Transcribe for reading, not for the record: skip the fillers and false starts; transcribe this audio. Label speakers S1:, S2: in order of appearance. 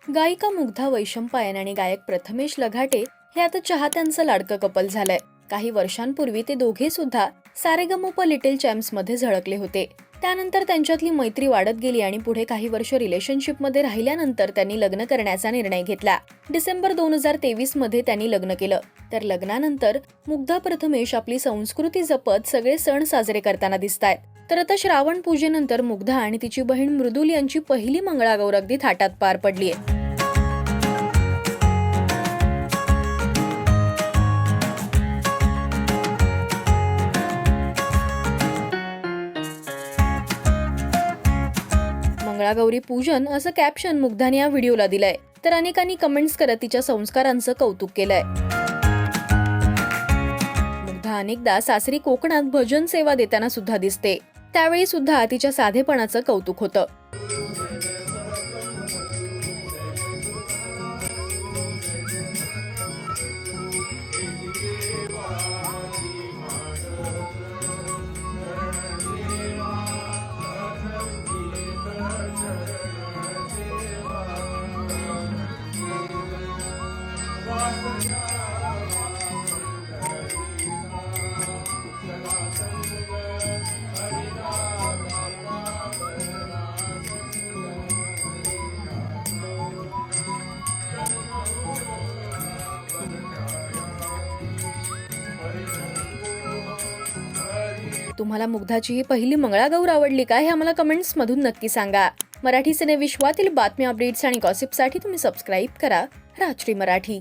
S1: गायिका मुग्धा वैशंपायन आणि गायक प्रथमेश लघाटे हे आता चाहत्यांचं लाडकं कपल झालंय. काही वर्षांपूर्वी ते दोघे सुद्धा सारेगमप लिटिल चॅम्प्स मध्ये झळकले होते. त्यानंतर त्यांच्यातली मैत्री वाढत गेली आणि पुढे काही वर्ष रिलेशनशिपमध्ये राहिल्यानंतर त्यांनी लग्न करण्याचा निर्णय घेतला. डिसेंबर 2023 मध्ये त्यांनी लग्न केलं. तर लग्नानंतर मुग्धा प्रथमेश आपली संस्कृती जपत सगळे सण साजरे करताना दिसतायत. तर आता श्रावण पूजेनंतर मुग्धा आणि तिची बहीण मृदुल यांची पहिली मंगळागौर अगदी थाटात पार पडलीय. मंगळागौरी पूजन असं कॅप्शन मुग्धाने या व्हिडिओला दिलंय. तर अनेकांनी कमेंट्स करत तिच्या संस्कारांचं कौतुक केलंय. मुग्धा अनेकदा सासरी कोकणात भजन सेवा देताना सुद्धा दिसते. त्यावेळी सुद्धा तिच्या साधेपणाचं कौतुक होतं. तुम्हाला मुग्धाची ही पहिली मंगळागौर आवडली का हे आम्हाला कमेंट्स मधून नक्की सांगा. मराठी सिने विश्वातील बातम्या, अपडेट्स आणि गॉसिपसाठी तुम्ही सबस्क्राईब करा राजश्री मराठी.